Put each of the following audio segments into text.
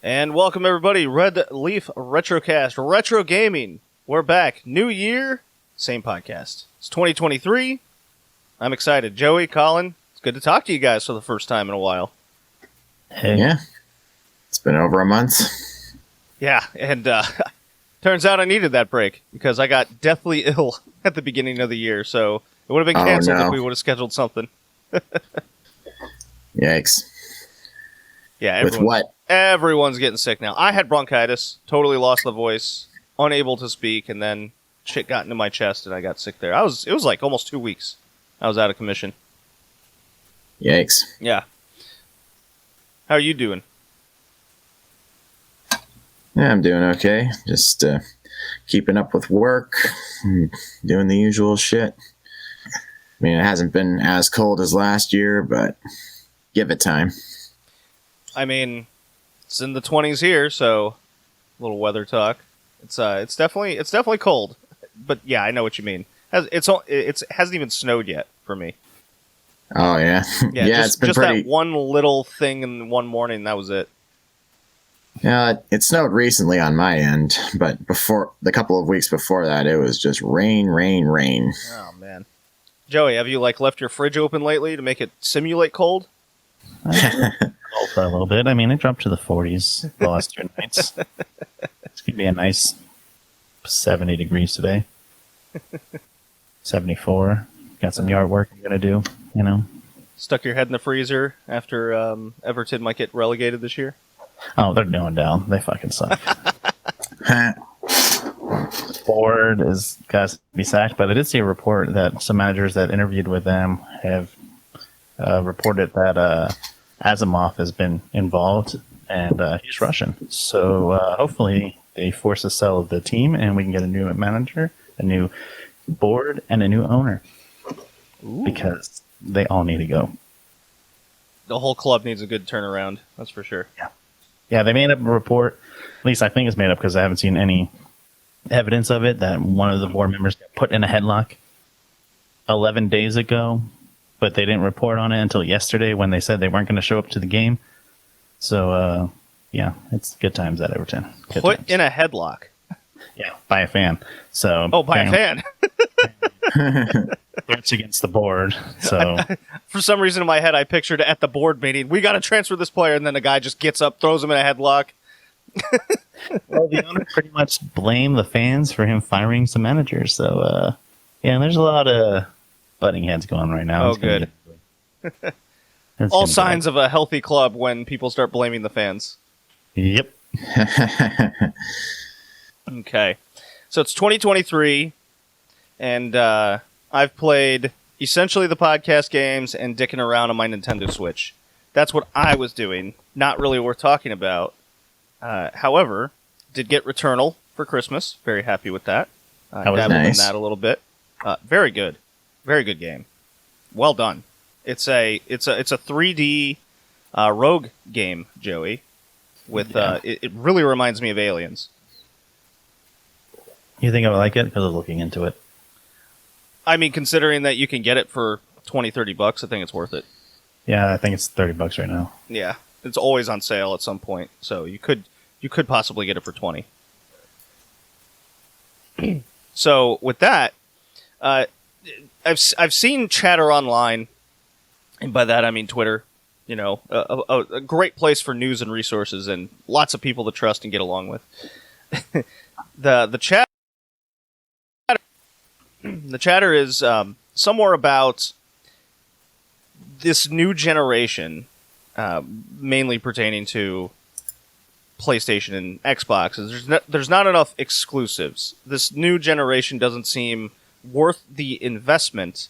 And welcome everybody, Red Leaf Retrocast, retroGaming. We're back. New year, same podcast. It's 2023. I'm excited. Joey, Colin, it's good to talk to you guys for the first time in a while. Hey. Yeah. It's been over a month. Yeah, and turns out I needed that break because I got deathly ill at the beginning of the year, so it would have been canceled if we would have scheduled something. Yikes. Yeah, with what? Everyone's getting sick now. I had bronchitis, totally lost the voice, unable to speak, and then shit got into my chest and I got sick there. It was like almost 2 weeks. I was out of commission. Yikes. Yeah. How are you doing? Yeah, I'm doing okay. Just keeping up with work, doing the usual shit. I mean, it hasn't been as cold as last year, but give it time. I mean, it's in the 20s here, so a little weather talk. It's definitely cold, but yeah, I know what you mean. It hasn't even snowed yet for me. Oh yeah, yeah. It's been pretty. That one little thing in one morning. That was it. Yeah, it snowed recently on my end, but before the couple of weeks before that, it was just rain. Oh man, Joey, have you left your fridge open lately to make it simulate cold? Cold for a little bit. I mean, it dropped to the 40s the last 2 nights. It's gonna be a nice 70 degrees today. 74. Got some yard work I'm gonna do. Stuck your head in the freezer after Everton might get relegated this year. Oh, they're going down. They fucking suck. Board is got to be sacked, but I did see a report that some managers that interviewed with them have reported that Asimov has been involved, and he's Russian. So hopefully they force a sell of the team, and we can get a new manager, a new board, and a new owner. Ooh. Because they all need to go. The whole club needs a good turnaround, that's for sure. Yeah, they made up a report, at least I think it's made up because I haven't seen any evidence of it, that one of the board members got put in a headlock 11 days ago, but they didn't report on it until yesterday when they said they weren't going to show up to the game. So, yeah, it's good times at Everton. Put in a headlock? Yeah, by a fan. So by a fan? Threats against the board. So for some reason in my head, I pictured at the board meeting, we got to transfer this player, and then the guy just gets up, throws him in a headlock. Well, the owner pretty much blamed the fans for him firing some managers. So, yeah, there's a lot of butting heads going on right now. Oh, good. All signs of a healthy club when people start blaming the fans. Yep. Okay. So it's 2023, and I've played essentially the podcast games and dicking around on my Nintendo Switch. That's what I was doing. Not really worth talking about. However, did get Returnal for Christmas. Very happy with that. That was nice. In that a little bit. Very good. Very good game. Well done. It's a 3D rogue game, Joey. With it really reminds me of Aliens. You think I would like it? Because I was looking into it. I mean, considering that you can get it for $20-$30, I think it's worth it. Yeah, I think it's $30 right now. Yeah, it's always on sale at some point, so you could possibly get it for $20. So with that, I've seen chatter online, and by that I mean Twitter. You know, a great place for news and resources, and lots of people to trust and get along with. The chatter is somewhere about this new generation, mainly pertaining to PlayStation and Xbox. There's not enough exclusives. This new generation doesn't seem worth the investment,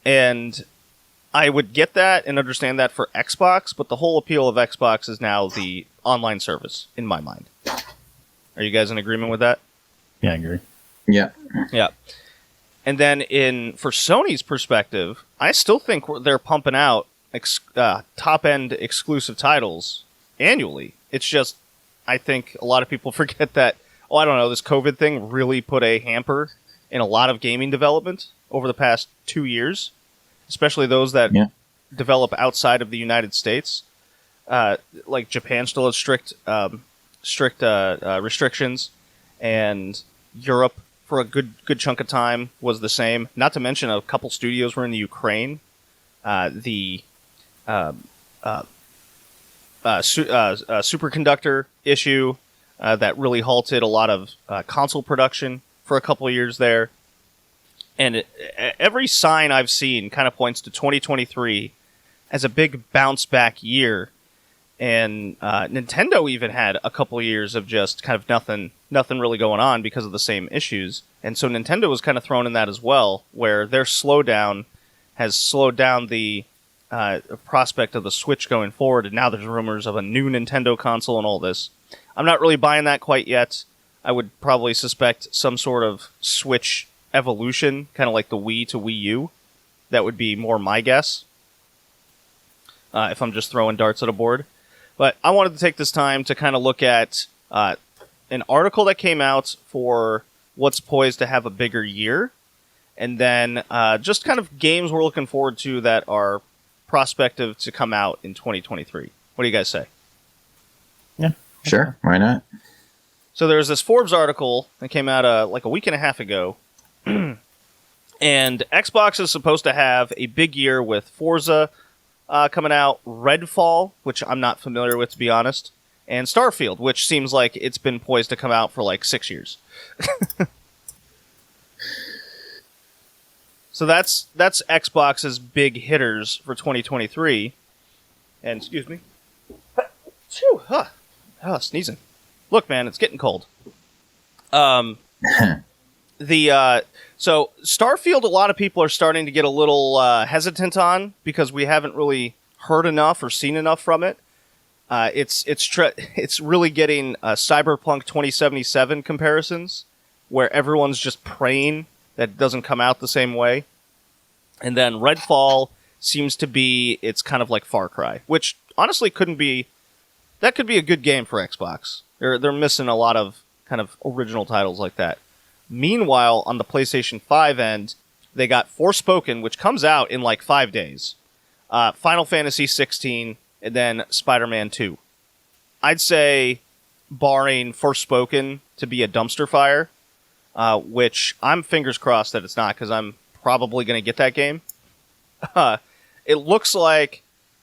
and I would get that and understand that for Xbox, but the whole appeal of Xbox is now the online service, in my mind. Are you guys in agreement with that? Yeah, I agree. Yeah. Yeah. And then for Sony's perspective, I still think they're pumping out top-end exclusive titles annually. It's just, I think a lot of people forget that, I don't know, this COVID thing really put a hamper in a lot of gaming development over the past 2 years, especially those that develop outside of the United States. Like Japan still has strict restrictions, and Europe for a good chunk of time was the same. Not to mention a couple studios were in the Ukraine. The superconductor issue that really halted a lot of console production for a couple of years there. And every sign I've seen kind of points to 2023 as a big bounce back year. And Nintendo even had a couple of years of just kind of nothing really going on because of the same issues. And so Nintendo was kind of thrown in that as well, where their slowdown has slowed down the prospect of the Switch going forward. And now there's rumors of a new Nintendo console and all this. I'm not really buying that quite yet. I would probably suspect some sort of Switch evolution, kind of like the Wii to Wii U. That would be more my guess, if I'm just throwing darts at a board. But I wanted to take this time to kind of look at an article that came out for what's poised to have a bigger year, and then just kind of games we're looking forward to that are prospective to come out in 2023. What do you guys say? Yeah. Sure. Why not? So there's this Forbes article that came out like a week and a half ago, and Xbox is supposed to have a big year with Forza coming out, Redfall, which I'm not familiar with, to be honest, and Starfield, which seems like it's been poised to come out for like 6 years. So that's Xbox's big hitters for 2023. And excuse me. Phew, sneezing. Look, man, it's getting cold. So Starfield, a lot of people are starting to get a little hesitant on because we haven't really heard enough or seen enough from it. It's really getting Cyberpunk 2077 comparisons, where everyone's just praying that it doesn't come out the same way. And then Redfall seems to be, it's kind of like Far Cry, which honestly could be a good game for Xbox. They're missing a lot of kind of original titles like that. Meanwhile, on the PlayStation 5 end, they got Forspoken, which comes out in like 5 days. Final Fantasy 16, and then Spider-Man 2. I'd say, barring Forspoken to be a dumpster fire, which I'm fingers crossed that it's not, because I'm probably going to get that game. It looks like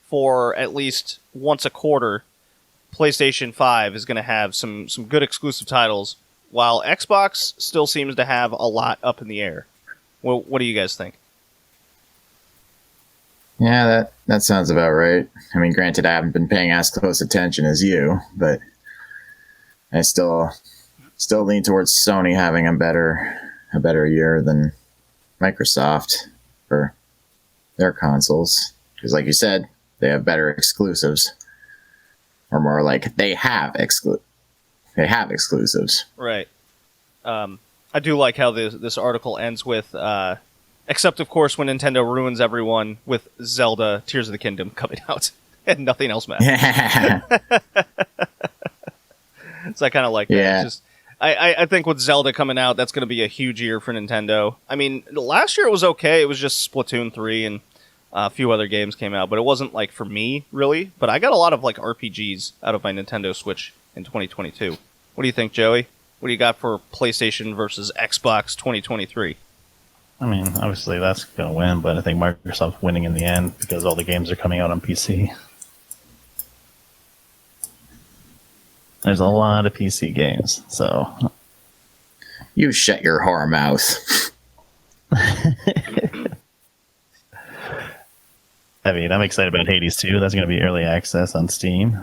for at least once a quarter, PlayStation 5 is going to have some good exclusive titles, while Xbox still seems to have a lot up in the air. Well, what do you guys think? Yeah, that sounds about right. I mean, granted, I haven't been paying as close attention as you, but I still lean towards Sony having a better year than Microsoft for their consoles. Because like you said, they have better exclusives. Or more like they have exclusives. Right. I do like how this article ends with, except of course when Nintendo ruins everyone with Zelda Tears of the Kingdom coming out and nothing else matters. So I kind of like that. Yeah. It's just, I think with Zelda coming out, that's going to be a huge year for Nintendo. I mean, last year it was okay. It was just Splatoon 3 and a few other games came out, but it wasn't like for me really. But I got a lot of like RPGs out of my Nintendo Switch in 2022. What do you think, Joey? What do you got for PlayStation versus Xbox 2023? I mean, obviously that's going to win, but I think Microsoft's winning in the end because all the games are coming out on PC. There's a lot of PC games, so... You shut your whore mouth. I mean, I'm excited about Hades 2. That's going to be early access on Steam.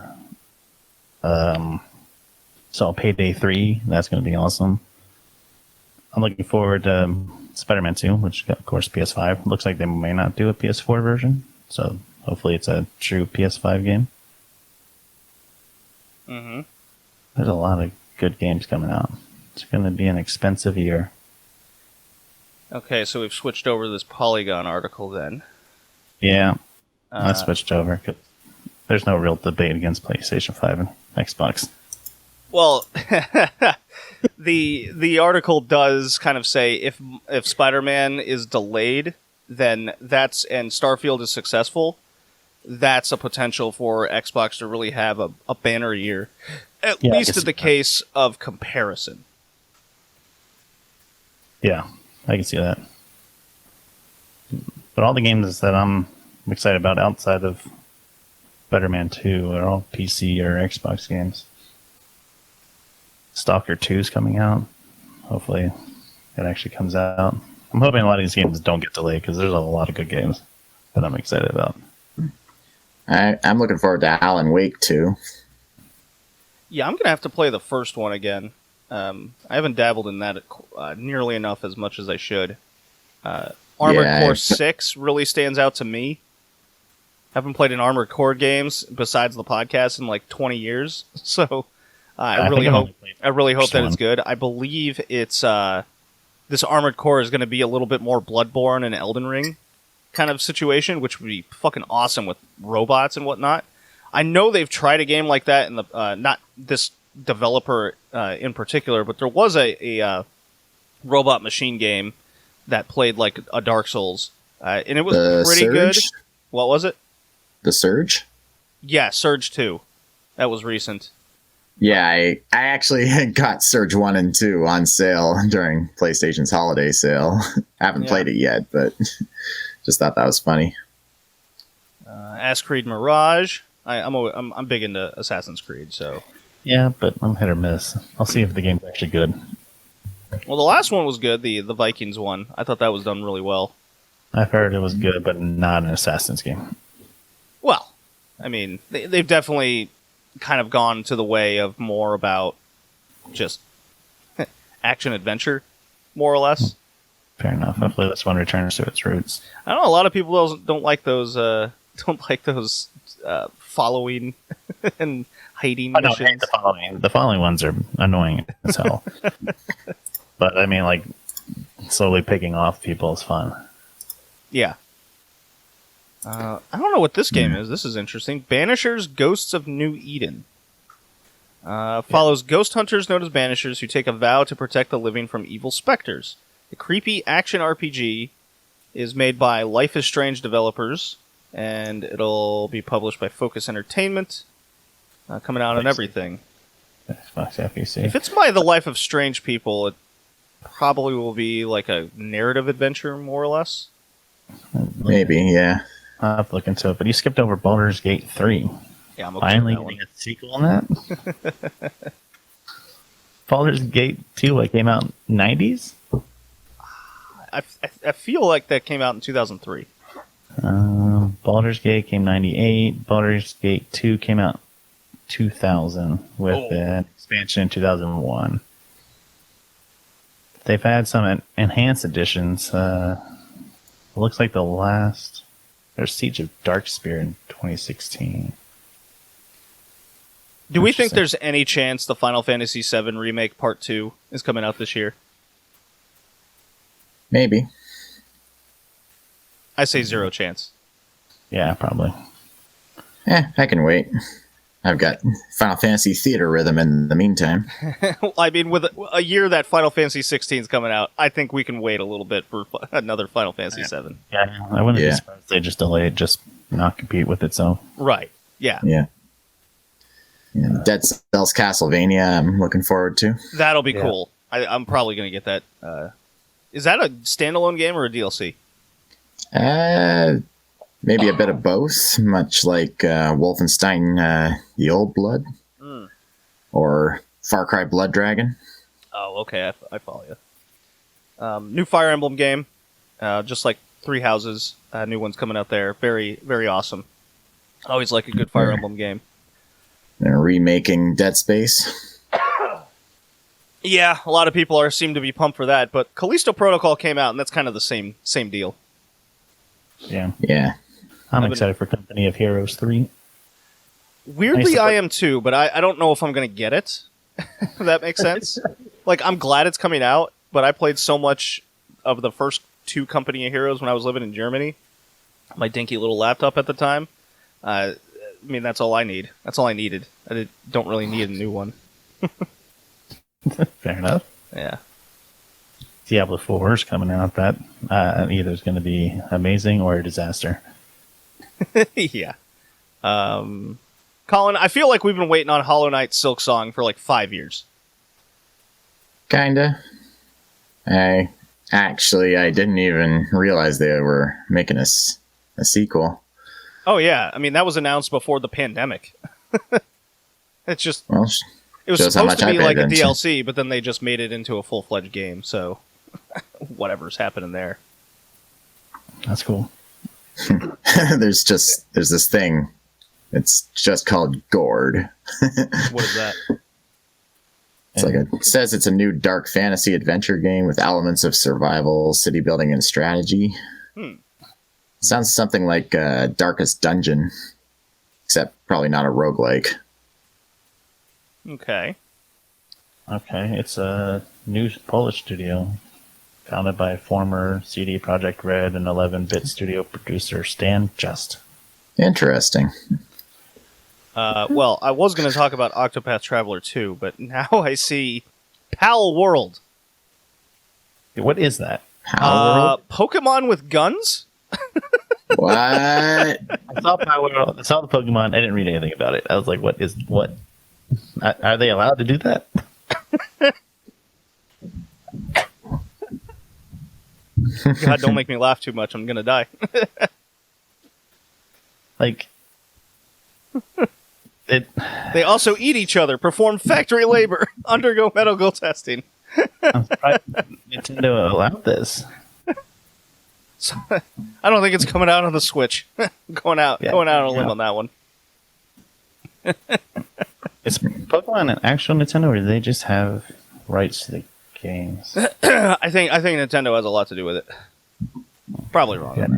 So Payday 3, that's going to be awesome. I'm looking forward to Spider-Man 2, which of course PS5. Looks like they may not do a PS4 version. So hopefully it's a true PS5 game. Mm-hmm. There's a lot of good games coming out. It's going to be an expensive year. Okay, so we've switched over to this Polygon article then. Yeah, I switched over because there's no real debate against PlayStation 5 and Xbox. Well, the article does kind of say if Spider-Man is delayed, then and Starfield is successful, that's a potential for Xbox to really have a banner year, at least in the case of comparison. Yeah, I can see that. But all the games that I'm excited about outside of Spider-Man 2 are all PC or Xbox games. Stalker 2 is coming out. Hopefully it actually comes out. I'm hoping a lot of these games don't get delayed because there's a lot of good games that I'm excited about. I'm looking forward to Alan Wake 2. Yeah, I'm going to have to play the first one again. I haven't dabbled in that nearly enough as much as I should. Armored Core 6 really stands out to me. Haven't played an Armored Core games besides the podcast in like 20 years, so I really hope that it's good. I believe it's this Armored Core is going to be a little bit more Bloodborne and Elden Ring kind of situation, which would be fucking awesome with robots and whatnot. I know they've tried a game like that in the not this developer in particular, but there was a robot machine game that played like a Dark Souls, and it was pretty good. What was it? The Surge? Yeah, Surge 2. That was recent. Yeah, I actually got Surge 1 and 2 on sale during PlayStation's holiday sale. I haven't played it yet, but just thought that was funny. Assassin's Creed Mirage. I'm big into Assassin's Creed, so... Yeah, but I'm hit or miss. I'll see if the game's actually good. Well, the last one was good, the Vikings one. I thought that was done really well. I've heard it was good, but not an Assassin's game. Well, I mean, they've definitely kind of gone to the way of more about just action-adventure, more or less. Fair enough. Hopefully this one returns to its roots. I don't know, a lot of people don't like those following and hiding missions. I hate the following. The following ones are annoying as hell. But I mean, like, slowly picking off people is fun. Yeah. I don't know what this game is. This is interesting. Banishers, Ghosts of New Eden. Follows ghost hunters known as Banishers who take a vow to protect the living from evil specters. The creepy action RPG is made by Life is Strange developers, and it'll be published by Focus Entertainment. Coming out on everything. Xbox FEC. If it's by the Life of Strange people, it probably will be like a narrative adventure, more or less. Maybe, yeah. I'll have to look into it, but you skipped over Baldur's Gate 3. Yeah, I'm okay finally with that getting a sequel on that? Baldur's Gate 2, came out in 90s? I feel like that came out in 2003. Baldur's Gate came 98. Baldur's Gate 2 came out 2000 with an expansion in 2001. They've had some enhanced editions. It looks like the last... There's Siege of Darkspear in 2016. Do we think there's any chance the Final Fantasy VII Remake Part 2 is coming out this year? Maybe. I say 0 chance. Yeah, probably. I can wait. I've got Final Fantasy Theater Rhythm in the meantime. I mean, with a year that Final Fantasy 16 is coming out, I think we can wait a little bit for another Final Fantasy 7. Yeah, I wouldn't be surprised if they just delay it, just not compete with itself. Right, yeah. Yeah. Dead Cells Castlevania, I'm looking forward to. That'll be cool. I'm probably going to get that. Is that a standalone game or a DLC? Maybe a bit of both, much like Wolfenstein The Old Blood or Far Cry Blood Dragon. Oh, okay, I follow you. New Fire Emblem game, just like Three Houses. New one's coming out there. Very, very awesome. Always like a good Fire Emblem game. They're remaking Dead Space. Yeah, a lot of people seem to be pumped for that, but Callisto Protocol came out, and that's kind of the same deal. Yeah. Yeah. I'm excited for Company of Heroes 3. Weirdly, I am too, but I don't know if I'm going to get it. If that makes sense. Like, I'm glad it's coming out, but I played so much of the first 2 Company of Heroes when I was living in Germany. My dinky little laptop at the time. I mean, that's all I need. That's all I needed. Don't really need a new one. Fair enough. Yeah. Diablo 4 is coming out. That either is going to be amazing or a disaster. Yeah. Colin, I feel like we've been waiting on Hollow Knight Silk Song for like 5 years. Kinda. I didn't even realize they were making a sequel. Oh yeah, I mean that was announced before the pandemic. It's just Well, it was shows how supposed to much be I like paid a attention. DLC, but then they just made it into a full-fledged game. So whatever's happening there. That's cool. there's this thing. It's just called Gourd. What is that? It says it's a new dark fantasy adventure game with elements of survival, city building, and strategy. Sounds something like Darkest Dungeon, except probably not a roguelike. Okay. Okay, it's a new Polish studio founded by former CD Projekt Red and 11-bit studio producer Stan Just. Interesting. Well, I was going to talk about Octopath Traveler 2, but now I see Pal World. What is that? How Pokemon with guns? What? I saw Power. I saw the Pokemon. I didn't read anything about it. I was like, what? Are they allowed to do that? God, don't make me laugh too much. I'm going to die. Like, it. They also eat each other, perform factory labor, undergo medical testing. I'm surprised Nintendo allowed this. So, I don't think it's coming out on the Switch. going out on a limb on that one. Is Pokemon an actual Nintendo, or do they just have rights to the games? I think Nintendo has a lot to do with it. Probably wrong. But,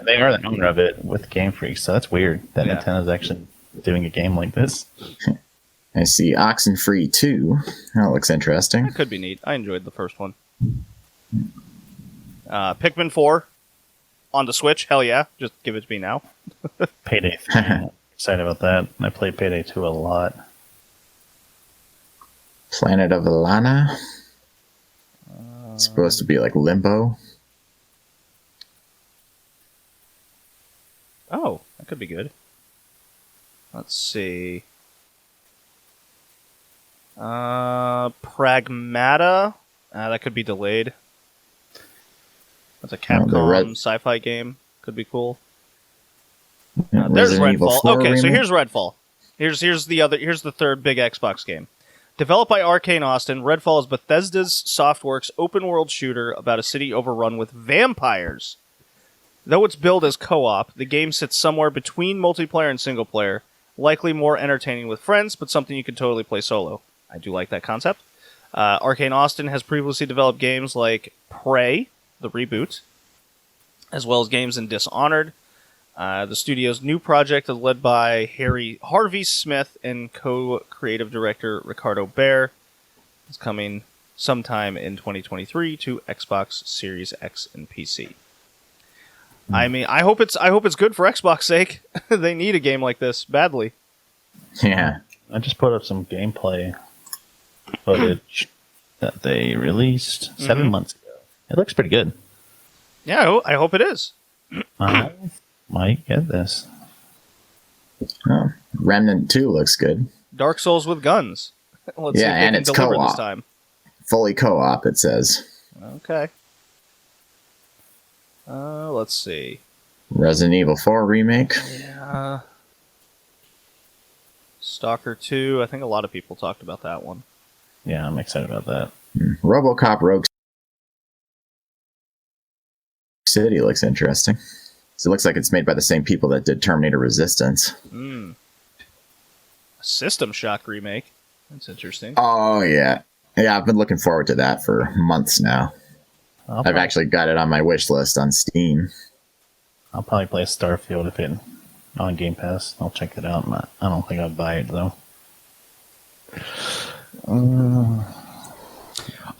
they are the owner of it with Game Freak, so that's weird that Yeah. Nintendo's actually doing a game like this. I see Oxenfree 2. That looks interesting. it could be neat. I enjoyed the first one. Pikmin 4 on the Switch. Hell yeah. Just give it to me now. Payday 3. I'm excited about that. I played Payday 2 a lot. Planet of Lana. It's supposed to be like Limbo. Oh, that could be good. Let's see. Pragmata. That could be delayed. That's a Capcom sci-fi game. Could be cool. There's Resident Evil Redfall. 4 Okay, so remake. here's Redfall. Here's the third big Xbox game. Developed by Arcane Austin, Redfall is Bethesda's Softworks open-world shooter about a city overrun with vampires. Though it's billed as co-op, the game sits somewhere between multiplayer and single-player, likely more entertaining with friends, but something you can totally play solo. I do like that concept. Arcane Austin has previously developed games like Prey, the reboot, as well as games in Dishonored. The studio's new project is led by Harvey Smith and co-creative director Ricardo Bear. It's coming sometime in 2023 to Xbox Series X and PC. I mean, I hope it's good for Xbox's sake. They need a game like this badly. Yeah. I just put up some gameplay footage that they released 7 months ago. It looks pretty good. Yeah, I hope it is. I might get this. Oh, Remnant 2 looks good. Dark Souls with guns. Let's see if they and can it's deliver co-op. this time. Fully co-op, it says. Okay. Let's see. Resident Evil 4 remake. Yeah. Stalker 2. I think a lot of people talked about that one. Yeah, I'm excited about that. RoboCop Rogue City looks interesting. So it looks like it's made by the same people that did Terminator Resistance. A System Shock remake. That's interesting. Oh, yeah. Yeah, I've been looking forward to that for months now. I've actually got it on my wish list on Steam. I'll probably play Starfield if it on Game Pass. I'll check it out. I don't think I'd buy it though.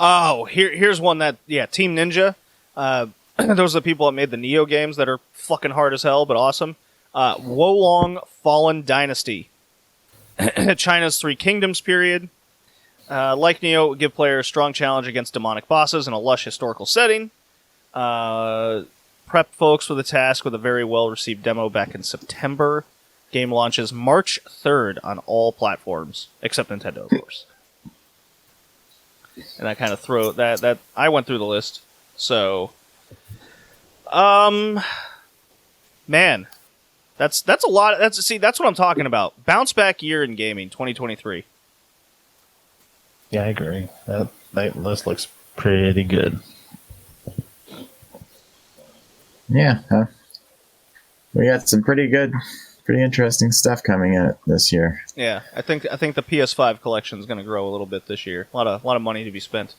Oh, here's one that Team Ninja. Those are the people that made the Neo games that are fucking hard as hell but awesome. Wolong Fallen Dynasty. China's Three Kingdoms period. Like Neo, it would give players a strong challenge against demonic bosses in a lush historical setting. Prep folks for the task with a very well-received demo back in September. Game launches March 3rd on all platforms, except Nintendo, of course. And I kind of throw that I went through the list. So, man, that's a lot. That's what I'm talking about. Bounce back year in gaming, 2023. Yeah, I agree. That list looks pretty good. Yeah, we got some pretty interesting stuff coming out this year. Yeah, I think the PS5 collection is going to grow a little bit this year. A lot of money to be spent,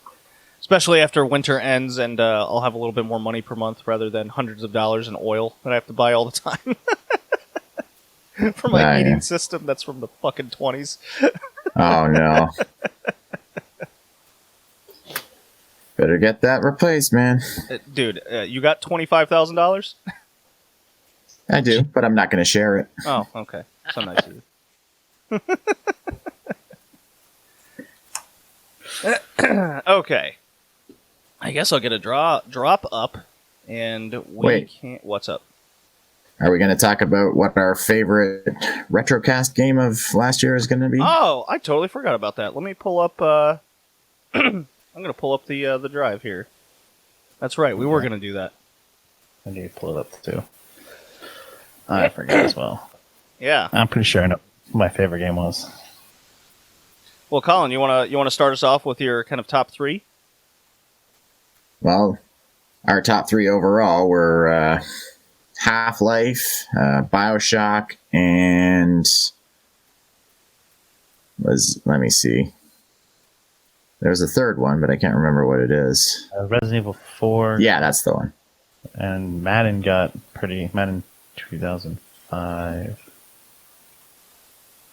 especially after winter ends, and I'll have a little bit more money per month rather than hundreds of dollars in oil that I have to buy all the time for my heating system. That's from the fucking 20s. Oh no. Better get that replaced, man. Dude, you got $25,000? I do, but I'm not going to share it. Oh, okay. So nice of you. Okay. I guess I'll get a drop up, and Wait. can't... What's up? Are we going to talk about what our favorite Retrocast game of last year is going to be? Oh, I totally forgot about that. Let me pull up... I'm going to pull up the drive here. That's right, we were going to do that. I need to pull it up too. I forgot as well. Yeah. I'm pretty sure I know what my favorite game was. Well, Colin, you want to start us off with your kind of top three? Well, our top three overall were Half-Life, BioShock, and let me see. There's a third one, but I can't remember what it is. Resident Evil 4. Yeah, that's the one. And Madden 2005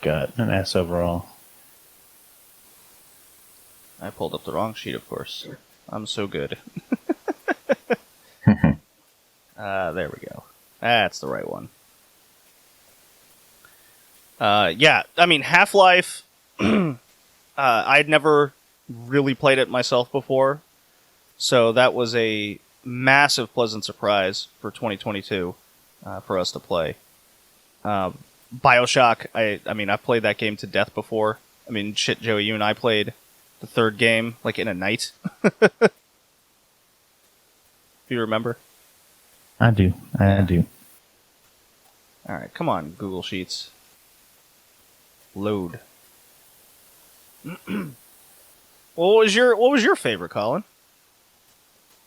got an S overall. I pulled up the wrong sheet, of course. I'm so good. There we go. That's the right one. Yeah, I mean, Half-Life, I'd never really played it myself before, so that was a massive pleasant surprise for 2022 for us to play. BioShock, I mean, I've played that game to death before. I mean, shit, Joey, you and I played the third game, like, in a night. Do you remember? I do. Alright, come on, Google Sheets. Load. What was your favorite, Colin?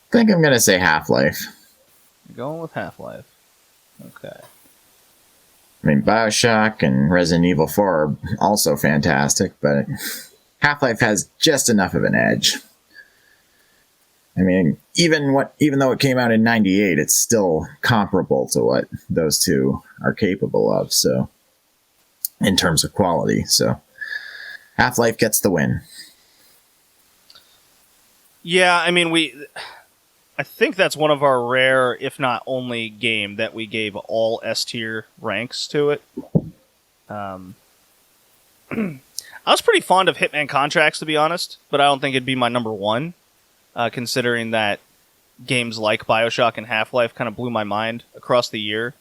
I think I'm going to say Half-Life. You're going with Half-Life. Okay. I mean, BioShock and Resident Evil 4 are also fantastic, but Half-Life has just enough of an edge. I mean, even though it came out in '98, it's still comparable to what those two are capable of, so in terms of quality. So Half-Life gets the win. Yeah, I mean, I think that's one of our rare, if not only, game that we gave all S-tier ranks to it. I was pretty fond of Hitman Contracts, to be honest, but I don't think it'd be my number one, considering that games like BioShock and Half-Life kind of blew my mind across the year.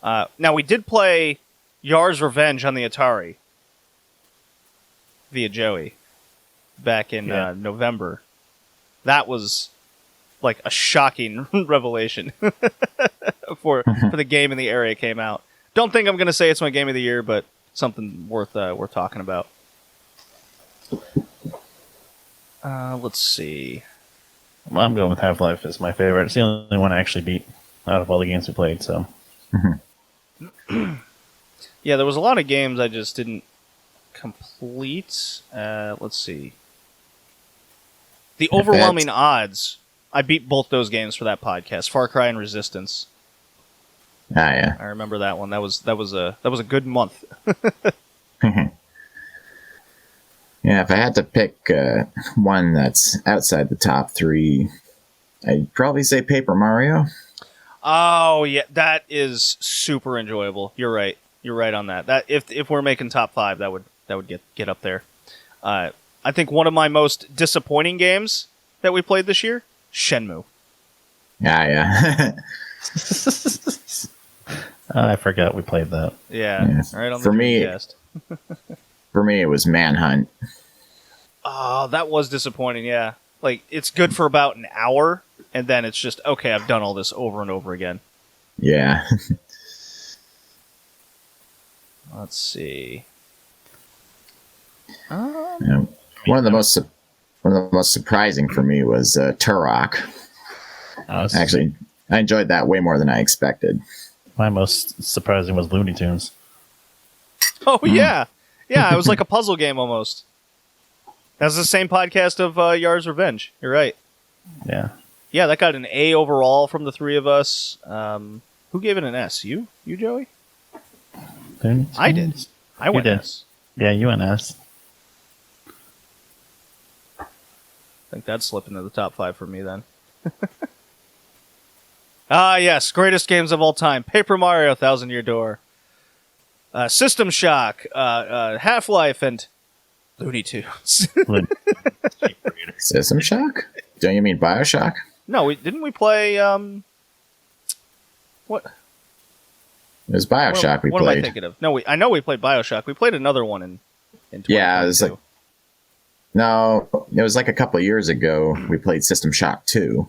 Now, we did play Yar's Revenge on the Atari via Joey back in November. That was like a shocking revelation for the game in the area it came out. Don't think I'm going to say it's my game of the year, but something worth talking about. Let's see. Well, I'm going with Half-Life as my favorite. It's the only one I actually beat out of all the games we played. So, yeah, there was a lot of games I just didn't complete. Let's see. The overwhelming odds. I beat both those games for that podcast, Far Cry and Resistance. Ah, yeah. I remember that one. That was a good month. Yeah, if I had to pick one that's outside the top 3, I'd probably say Paper Mario. Oh yeah, that is super enjoyable. You're right. You're right on that. That if we're making top 5, that would get up there. I think one of my most disappointing games that we played this year, Shenmue. Ah, yeah. I forgot we played that. Yeah, Yeah. right on the For me- Dreamcast. For me, it was Manhunt. Oh, that was disappointing. Yeah, like it's good for about an hour, and then it's just okay. I've done all this over and over again. Yeah. Let's see. Yeah. One of the most surprising for me was Turok. Actually, I enjoyed that way more than I expected. My most surprising was Looney Tunes. Oh yeah, yeah. It was like a puzzle game almost. That's the same podcast of Yar's Revenge. You're right. Yeah. Yeah, that got an A overall from the 3 of us. Who gave it an S? You, Joey? Looney I did. Tunes? I went You did. S. Yeah, you and us. I think that'd slip into the top 5 for me then. Yes, greatest games of all time: Paper Mario, Thousand Year Door, System Shock, Half-Life, and Looney Tunes. System Shock? Don't you mean Bioshock? No, didn't we play? What? It was Bioshock we what am I played. thinking of? No, I know we played Bioshock. We played another one in 2022. Yeah, it was like No, it was like a couple of years ago. We played System Shock 2.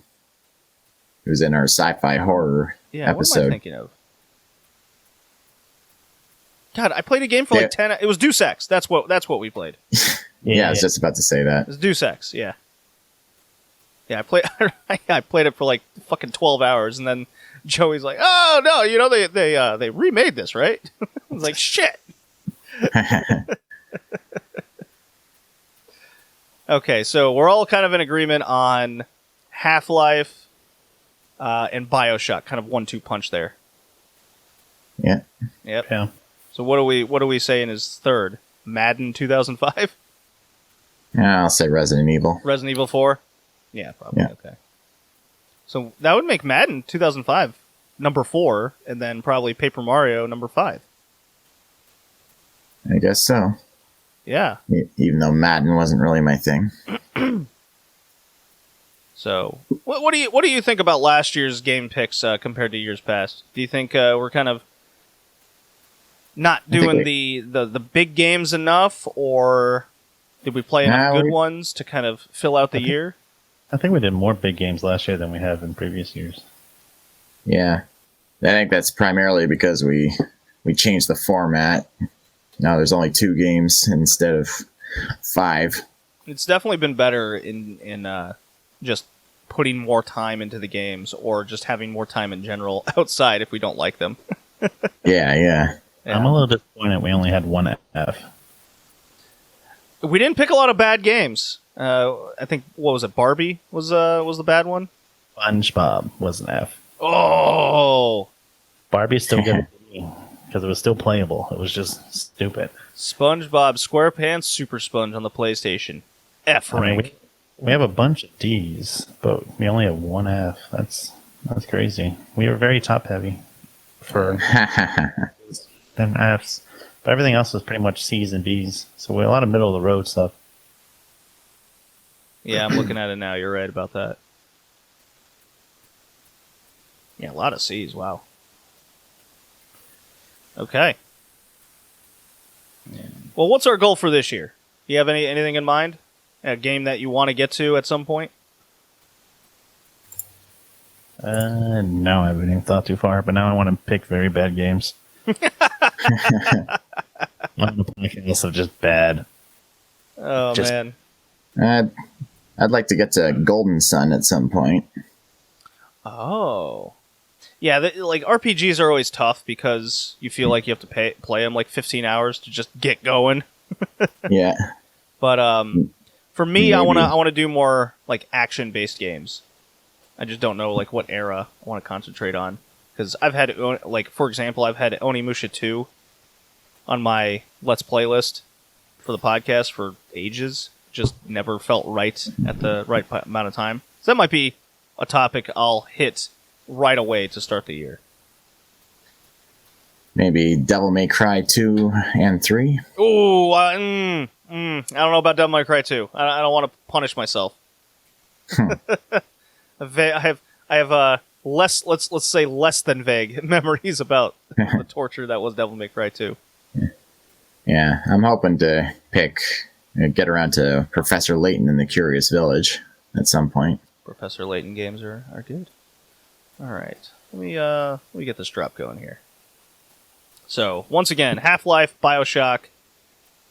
It was in our sci-fi horror yeah, episode. what am I thinking of? God, I played a game for like 10. It was Deus Ex. That's what we played. Yeah, I was just about to say It that. was Deus Ex. Yeah. Yeah, I played it for like fucking 12 hours, and then Joey's like, "Oh no, you know they remade this, right?" I was like, "Shit." Okay, so we're all kind of in agreement on Half-Life and Bioshock, kind of 1-2 punch there. Yeah. Yep. Yeah. So what are we saying is third? Madden 2005? I'll say Resident Evil. Resident Evil 4? Yeah, probably. Yeah. Okay. So that would make Madden 2005 number 4, and then probably Paper Mario number 5. I guess so. Yeah. Even though Madden wasn't really my thing. So, what do you think about last year's game picks compared to years past? Do you think we're kind of not doing the big games enough, or did we play enough good ones to kind of fill out the year? I think we did more big games last year than we have in previous years. Yeah. I think that's primarily because we changed the format. Now there's only 2 games instead of 5. It's definitely been better in just putting more time into the games, or just having more time in general outside if we don't like them. Yeah. I'm a little disappointed we only had one F. We didn't pick a lot of bad games. I think, what was it? Barbie was the bad one. SpongeBob was an F. Oh, Barbie's still good because it was still playable. It was just stupid. SpongeBob SquarePants Super Sponge on the PlayStation. F I mean, rank. we have a bunch of D's, but we only have one F. That's crazy. We were very top heavy for them Fs, but everything else was pretty much C's and B's. So we had a lot of middle of the road stuff. Yeah, I'm looking at it now. You're right about that. Yeah, a lot of C's. Wow. Okay. Well, what's our goal for this year? Do you have anything in mind? A game that you want to get to at some point? No, I haven't even thought too far, but now I want to pick very bad games. On the podcast of just bad. Oh, man. I'd like to get to Golden Sun at some point. Oh. Yeah, like RPGs are always tough because you feel like you have to play them like 15 hours to just get going. Yeah. But for me, Maybe. I want to do more like action-based games. I just don't know like what era I want to concentrate on, Because I've had, like, for example, I've had Onimusha 2 on my Let's Play list for the podcast for ages. Just never felt right at the right amount of time. So that might be a topic I'll hit right away to start the year. Maybe Devil May Cry 2 and 3? Ooh, I don't know about Devil May Cry 2. I don't want to punish myself. I have less, let's say less than vague memories about the torture that was Devil May Cry 2. Yeah, I'm hoping to get around to Professor Layton in the Curious Village at some point. Professor Layton games are good. All right, let me get this drop going here. So once again, Half-Life, BioShock,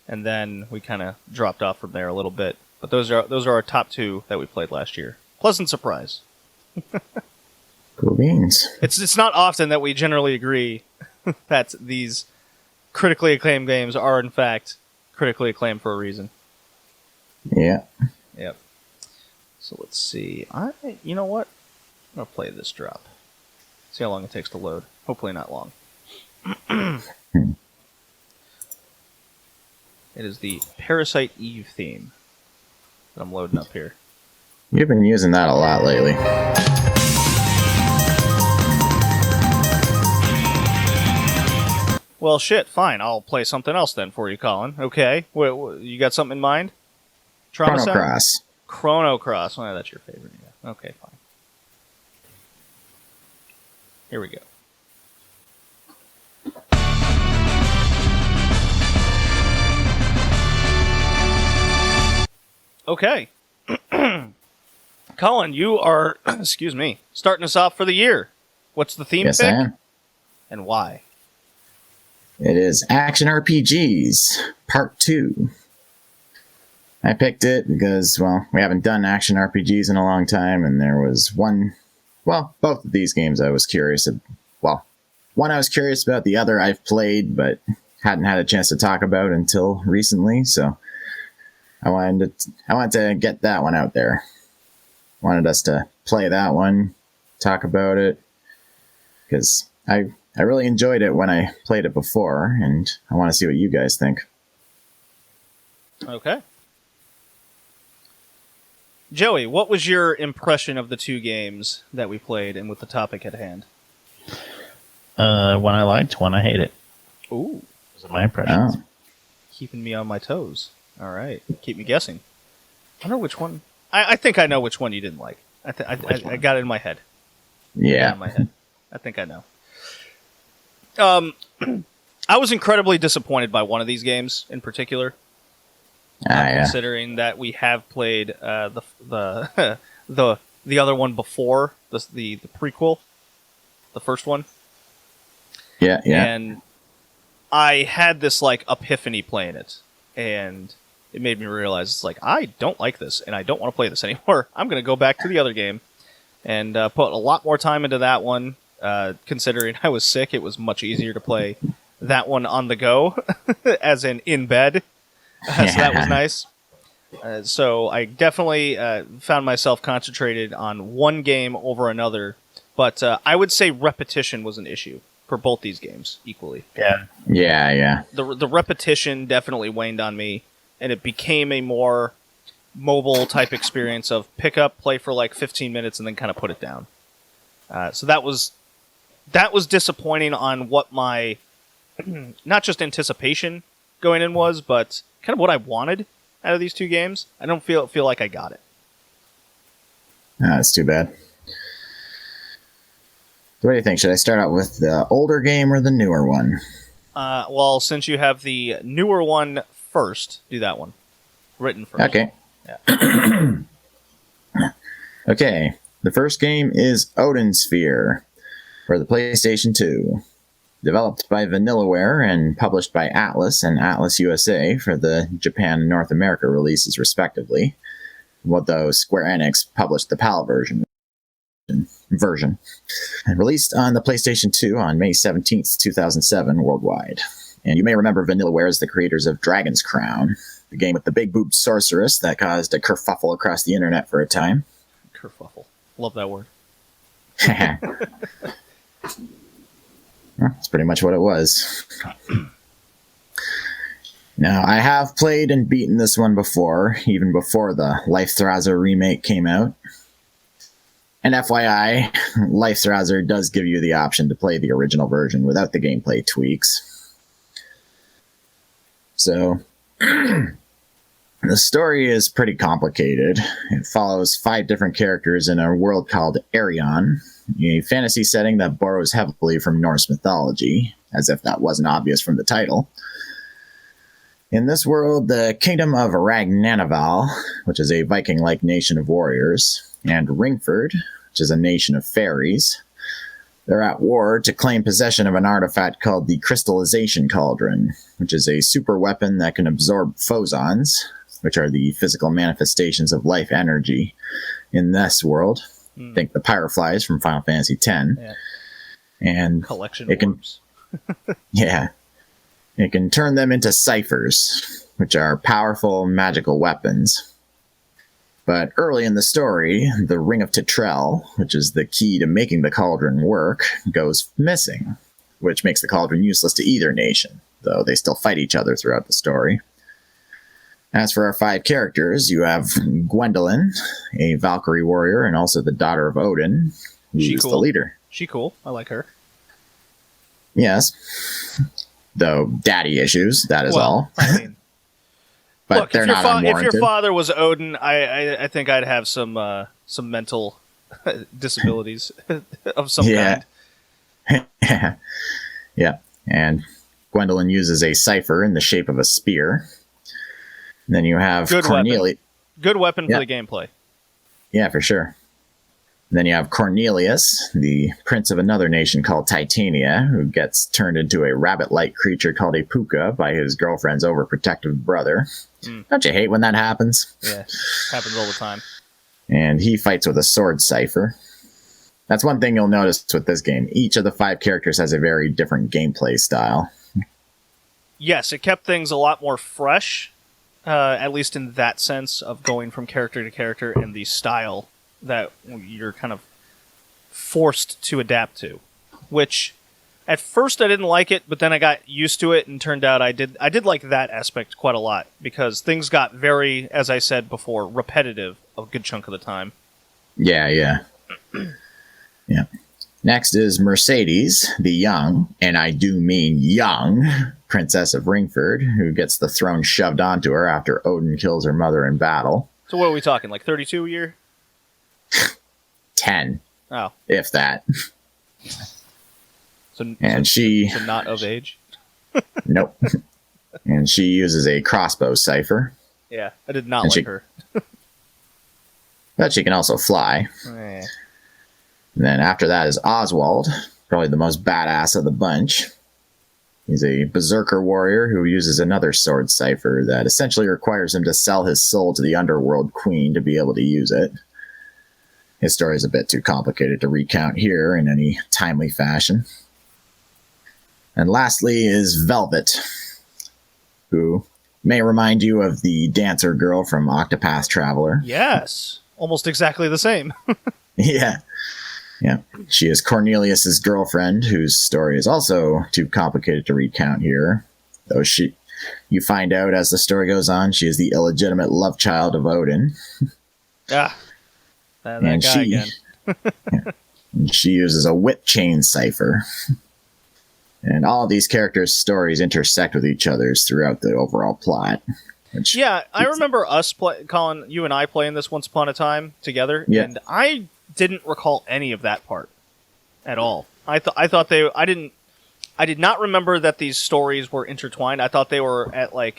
and then we kind of dropped off from there a little bit. But those are our top 2 that we played last year. Pleasant surprise. Cool beans. It's not often that we generally agree that these critically acclaimed games are in fact critically acclaimed for a reason. Yeah. Yep. So let's see. You know what? I'm gonna play this drop. See how long it takes to load. Hopefully not long. It is the Parasite Eve theme that I'm loading up here. You've been using that a lot lately. Well, shit, fine. I'll play something else then for you, Colin. Okay. You got something in mind? Chrono Sound? Cross. Chrono Cross. Well, that's your favorite. Yeah. Okay, fine. Here we go. Okay. Colin, you are, excuse me, starting us off for the year. What's the theme Yes, pick? I am. And why? It is Action RPGs, Part 2. I picked it because, well, we haven't done action RPGs in a long time, and there was both of these games I was curious one I was curious about, the other I've played, but hadn't had a chance to talk about until recently, so I wanted to get that one out there. Wanted us to play that one, talk about it, because I really enjoyed it when I played it before, and I want to see what you guys think. Okay. Joey, what was your impression of the 2 games that we played and with the topic at hand? One I liked, one I hated. Ooh. Those are my impressions. Oh. Keeping me on my toes. All right. Keep me guessing. I wonder which one. I think I know which one you didn't like. I got it in my head. Yeah. In my head. I think I know. I was incredibly disappointed by one of these games in particular. Yeah. Considering that we have played the other one before the prequel, the first one. Yeah. And I had this like epiphany playing it, and it made me realize it's like I don't like this, and I don't want to play this anymore. I'm going to go back to the other game and put a lot more time into that one. Considering I was sick, it was much easier to play that one on the go, as in bed. So that was nice. So I definitely found myself concentrated on one game over another, but I would say repetition was an issue for both these games equally. Yeah. The repetition definitely waned on me, and it became a more mobile type experience of pick up, play for like 15 minutes, and then kind of put it down. So that was disappointing on what my not just anticipation going in was, but kind of what I wanted out of these 2 games. I don't feel like I got it. That's too bad. So what do you think? Should I start out with the older game or the newer one? Well, since you have the newer one first, do that one. Written first. Okay. Yeah. Okay. The first game is Odin Sphere for the PlayStation 2. Developed by Vanillaware and published by Atlas and Atlas USA for the Japan and North America releases, respectively. Although Square Enix published the PAL version. Released on the PlayStation 2 on May 17th, 2007, worldwide. And you may remember Vanillaware as the creators of Dragon's Crown, the game with the big-boobed sorceress that caused a kerfuffle across the internet for a time. Kerfuffle. Love that word. That's pretty much what it was. Now, I have played and beaten this one before, even before the Life Thrazer remake came out. And FYI, Life Thrazer does give you the option to play the original version without the gameplay tweaks. So, the story is pretty complicated. It follows 5 different characters in a world called Arion, a fantasy setting that borrows heavily from Norse mythology, as if that wasn't obvious from the title. In this world, the kingdom of Ragnanaval, which is a Viking-like nation of warriors, and Ringford, which is a nation of fairies, they're at war to claim possession of an artifact called the Crystallization Cauldron, which is a super weapon that can absorb phosons, which are the physical manifestations of life energy in this world. Think the Pyroflies from Final Fantasy X. Yeah. And Collection it can, orbs. yeah. It can turn them into ciphers, which are powerful magical weapons. But early in the story, the Ring of Titrel, which is the key to making the cauldron work, goes missing, which makes the cauldron useless to either nation, though they still fight each other throughout the story. As for our 5 characters, you have Gwendolyn, a Valkyrie warrior, and also the daughter of Odin, who's the leader. She cool. I like her. Yes. Though daddy issues, that is all. I mean, but look, they're not unwarranted. if your father was Odin, I think I'd have some mental disabilities of some kind. Yeah. And Gwendolyn uses a cipher in the shape of a spear. And then you have Cornelius. Good weapon for the gameplay. Yeah, for sure. And then you have Cornelius, the prince of another nation called Titania, who gets turned into a rabbit-like creature called a puka by his girlfriend's overprotective brother. Don't you hate when that happens? Yeah, happens all the time. And he fights with a sword cipher. That's one thing you'll notice with this game. Each of the 5 characters has a very different gameplay style. Yes, it kept things a lot more fresh, at least in that sense of going from character to character and the style that you're kind of forced to adapt to. Which, at first I didn't like it, but then I got used to it, and turned out I did like that aspect quite a lot, because things got very, as I said before, repetitive a good chunk of the time. Yeah. Next is Mercedes, the young, and I do mean young, princess of Ringford, who gets the throne shoved onto her after Odin kills her mother in battle. So what are we talking, like 32 a year? 10. Oh. If that. So not of age? Nope. And she uses a crossbow cipher. Yeah, I did not like her. But she can also fly. Eh. And then after that is Oswald, probably the most badass of the bunch. He's a berserker warrior who uses another sword cipher that essentially requires him to sell his soul to the underworld queen to be able to use it. His story is a bit too complicated to recount here in any timely fashion. And lastly is Velvet, who may remind you of the dancer girl from Octopath Traveler. Yes, almost exactly the same. Yeah. She is Cornelius's girlfriend, whose story is also too complicated to recount here. Though you find out as the story goes on, she is the illegitimate love child of Odin. That guy again. And she uses a whip chain cipher. And all of these characters' stories intersect with each other's throughout the overall plot. I remember us, Colin, you and I playing this once upon a time together, and I didn't recall any of that part at all. I did not remember that these stories were intertwined. I thought they were at I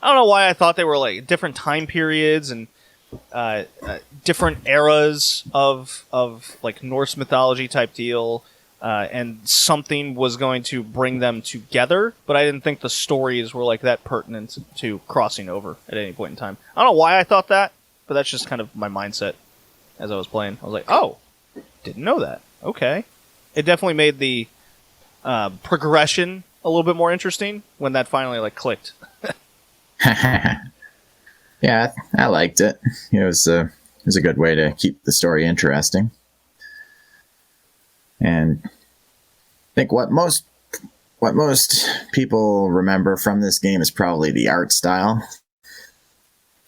don't know why I thought they were like different time periods and different eras of like Norse mythology type deal, and something was going to bring them together, but I didn't think the stories were like that pertinent to crossing over at any point in time. I don't know why I thought that, but that's just kind of my mindset as I was playing. I was like, oh, didn't know that. Okay. It definitely made the progression a little bit more interesting when that finally clicked. Yeah, I liked it. It was a good way to keep the story interesting. And I think what most what most people remember from this game is probably the art style.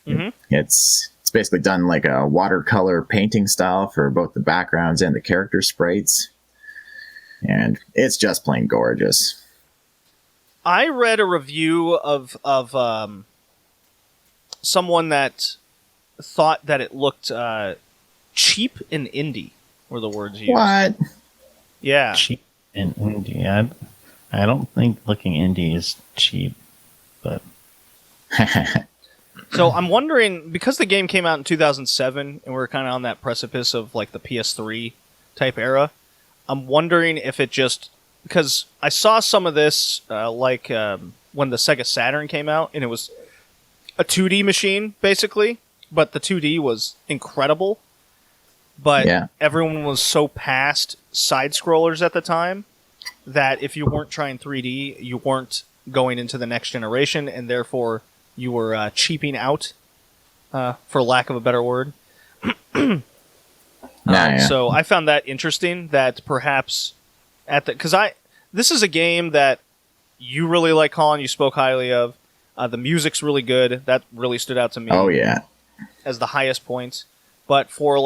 Mm-hmm. It's basically done like a watercolor painting style for both the backgrounds and the character sprites. And it's just plain gorgeous. I read a review of someone that thought that it looked cheap and indie, were the words used. What? Yeah. Cheap and indie. I don't think looking indie is cheap, but So I'm wondering, because the game came out in 2007 and we're kind of on that precipice of like the PS3 type era, I'm wondering if it just, because I saw some of this when the Sega Saturn came out, and it was a 2D machine basically, but the 2D was incredible. But Yeah. everyone was so past side scrollers at the time that if you weren't trying 3D, you weren't going into the next generation, and therefore you were cheaping out, for lack of a better word. Yeah. So I found that interesting, that perhaps this is a game that you really like, Colin. You spoke highly of. The music's really good. That really stood out to me. Oh, yeah. As the highest point. But for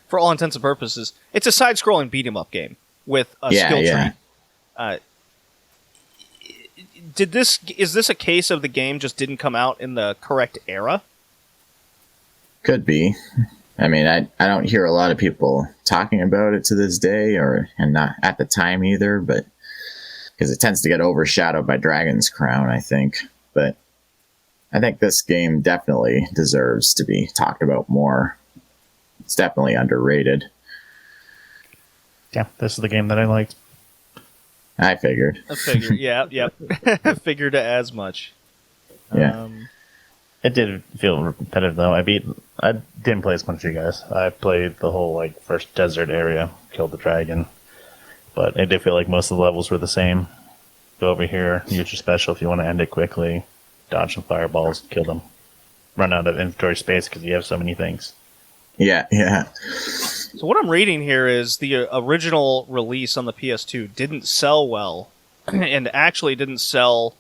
for all intents and purposes, it's a side-scrolling beat-em-up game with a skill tree. Is this a case of the game just didn't come out in the correct era? Could be. I mean, I don't hear a lot of people talking about it to this day, and not at the time either, but because it tends to get overshadowed by Dragon's Crown, I think. But I think this game definitely deserves to be talked about more. It's definitely underrated. yeah, this is the game that I liked. I figured. Yep. Figured as much. Yeah. It did feel repetitive though. I didn't play as much as you guys. I played the whole first desert area, killed the dragon, but it did feel like most of the levels were the same. Go over here, use your special if you want to end it quickly, dodge some fireballs, kill them, run out of inventory space because you have so many things. Yeah. So what I'm reading here is the original release on the PS2 didn't sell well, and actually didn't sell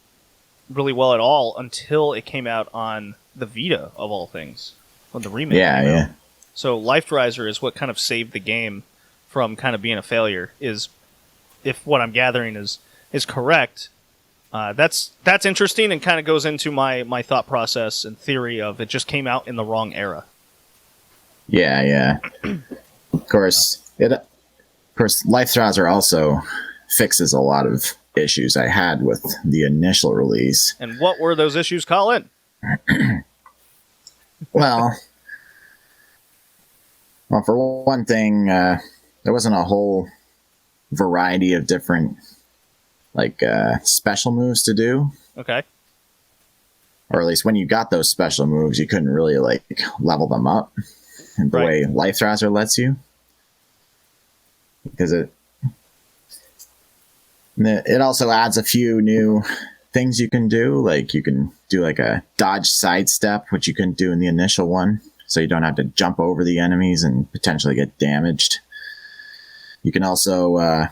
really well at all until it came out on the Vita, of all things, when the remake came out. Yeah. So Life Riser is what kind of saved the game from kind of being a failure, is, if what I'm gathering is correct. That's interesting, and kind of goes into my thought process and theory of it just came out in the wrong era. Yeah. Of course, Life Riser also fixes a lot of issues I had with the initial release. And what were those issues, Colin? Well, for one thing, there wasn't a whole variety of different special moves to do. Okay. Or at least when you got those special moves, you couldn't really level them up in the way Life Riser lets you. Because it also adds a few new things you can do. Like you can do a dodge sidestep, which you couldn't do in the initial one. So you don't have to jump over the enemies and potentially get damaged. You can also, I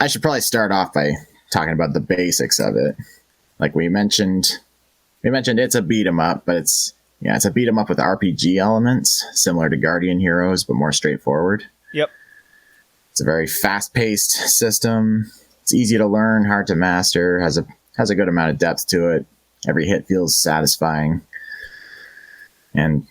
should probably start off by talking about the basics of it. Like we mentioned it's a beat 'em up, but it's a beat 'em up with RPG elements, similar to Guardian Heroes, but more straightforward. Yep. It's a very fast-paced system. It's easy to learn, hard to master, has a good amount of depth to it. Every hit feels satisfying. And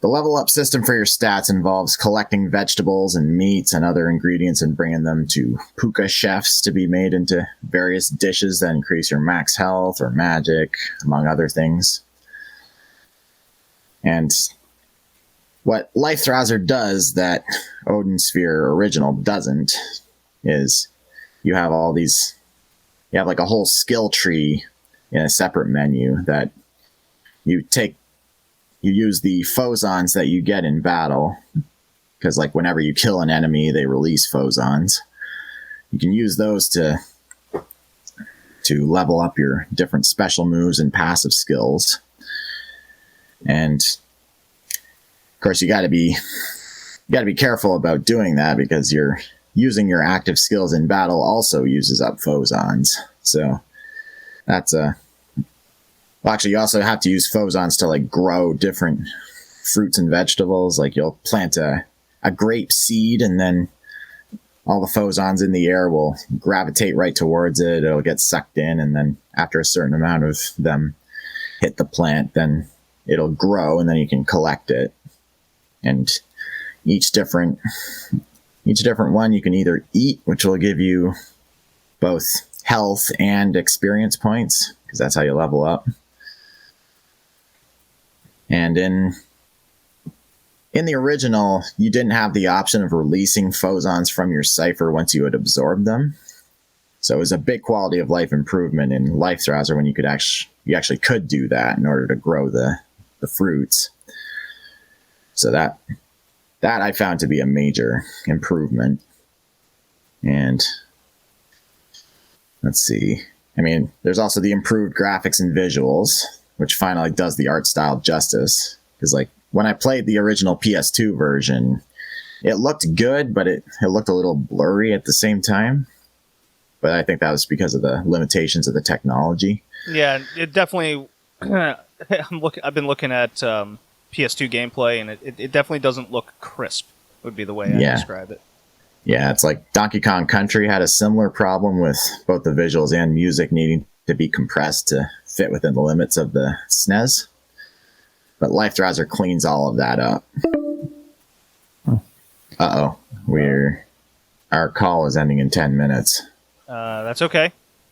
the level up system for your stats involves collecting vegetables and meats and other ingredients and bringing them to puka chefs to be made into various dishes that increase your max health or magic, among other things. And what Life Riser does that Odin Sphere original doesn't is you have a whole skill tree in a separate menu that you use the phosons that you get in battle, because whenever you kill an enemy, they release phosons. You can use those to level up your different special moves and passive skills. And of course, you got to be careful about doing that, because your using your active skills in battle also uses up phosons. So that's well, actually, you also have to use phosons to like grow different fruits and vegetables. Like you'll plant a grape seed, and then all the phosons in the air will gravitate right towards it. It'll get sucked in, and then after a certain amount of them hit the plant, then it'll grow, and then you can collect it. And each different one you can either eat, which will give you both health and experience points, because that's how you level up. And in the original, you didn't have the option of releasing phosons from your cipher once you had absorbed them. So it was a big quality of life improvement in Life Thrasher when you actually could do that in order to grow the fruits. So that I found to be a major improvement. And let's see. I mean, there's also the improved graphics and visuals, which finally does the art style justice. Because like when I played the original PS2 version, it looked good, but it looked a little blurry at the same time. But I think that was because of the limitations of the technology. Yeah, it definitely. I've been looking at PS2 gameplay, and it definitely doesn't look crisp. Would be the way I describe it. Yeah, it's like Donkey Kong Country had a similar problem with both the visuals and music needing to be compressed to fit within the limits of the SNES. But Life Thrasher cleans all of that up. Uh-oh. Our call is ending in 10 minutes. That's okay.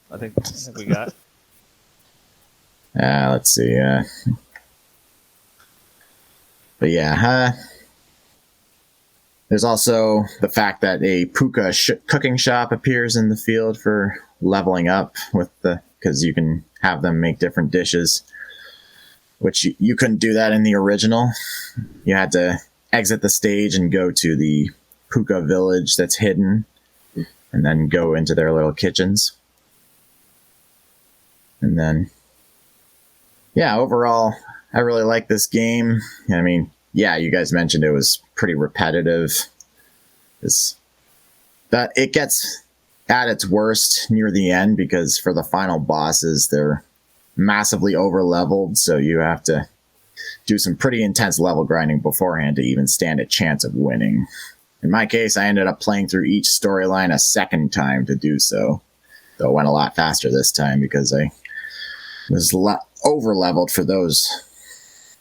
I think we got it. Let's see. But yeah, there's also the fact that a puka cooking shop appears in the field for leveling up because you can have them make different dishes, which you couldn't do that in the original. You had to exit the stage and go to the puka village that's hidden, and then go into their little kitchens. And then, yeah, overall, I really like this game. I mean, yeah, you guys mentioned it was pretty repetitive. It gets at its worst near the end, because for the final bosses, they're massively over-leveled, so you have to do some pretty intense level grinding beforehand to even stand a chance of winning. In my case, I ended up playing through each storyline a second time to do so, though it went a lot faster this time because I was over-leveled for those,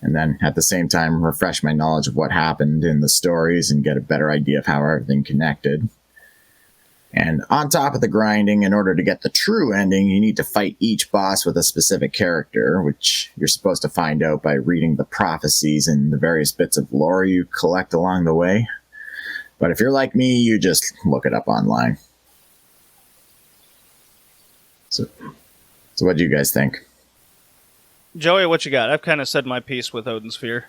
and then at the same time refresh my knowledge of what happened in the stories and get a better idea of how everything connected. And on top of the grinding, in order to get the true ending, you need to fight each boss with a specific character, which you're supposed to find out by reading the prophecies and the various bits of lore you collect along the way. But if you're like me, you just look it up online. So what do you guys think? Joey, what you got? I've kind of said my piece with Odin Sphere.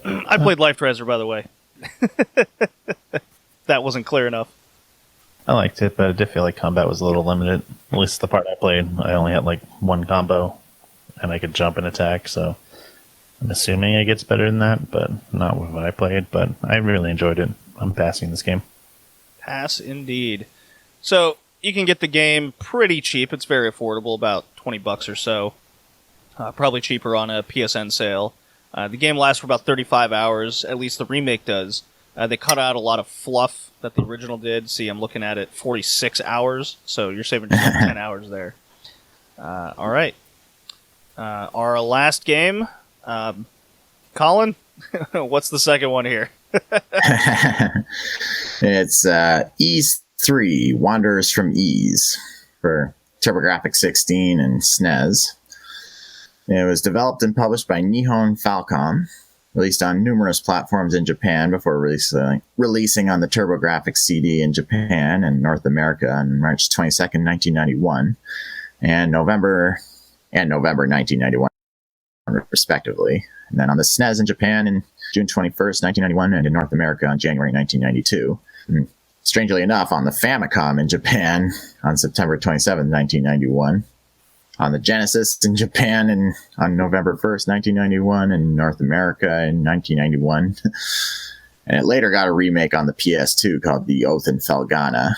I played Life Thrasher, by the way. That wasn't clear enough. I liked it, but I did feel like combat was a little limited. At least the part I played, I only had like one combo, and I could jump and attack, so I'm assuming it gets better than that, but not with what I played. But I really enjoyed it. I'm passing this game. Pass indeed. So you can get the game pretty cheap. It's very affordable, about $20 or so. Probably cheaper on a PSN sale. The game lasts for about 35 hours. At least the remake does. They cut out a lot of fluff that the original did. See, I'm looking at it 46 hours, so you're saving just 10 hours there. All right. Our last game. Colin, what's the second one here? It's Ys 3, Wanderers from Ys, for TurboGrafx 16 and SNES. It was developed and published by Nihon Falcom, released on numerous platforms in Japan before releasing on the TurboGrafx CD in Japan and North America on March 22nd, 1991, and November 1991, respectively. And then on the SNES in Japan in June 21st, 1991, and in North America on January 1992. And strangely enough, on the Famicom in Japan on September 27th, 1991. On the Genesis in Japan on November 1st, 1991, and North America in 1991. And it later got a remake on the PS2 called The Oath in Felghana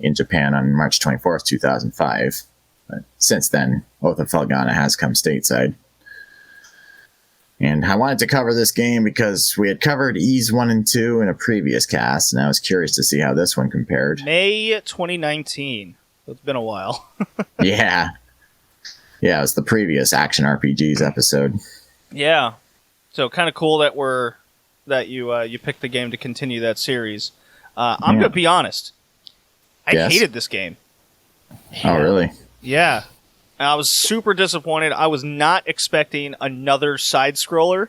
in Japan on March 24th, 2005. But since then, Oath of Felghana has come stateside. And I wanted to cover this game because we had covered Ys 1 and 2 in a previous cast, and I was curious to see how this one compared. May 2019. It's been a while. Yeah. Yeah, it was the previous Action RPGs episode. Yeah. So kind of cool that you picked the game to continue that series. I'm going to be honest. I hated this game. Oh, really? Yeah. I was super disappointed. I was not expecting another side-scroller,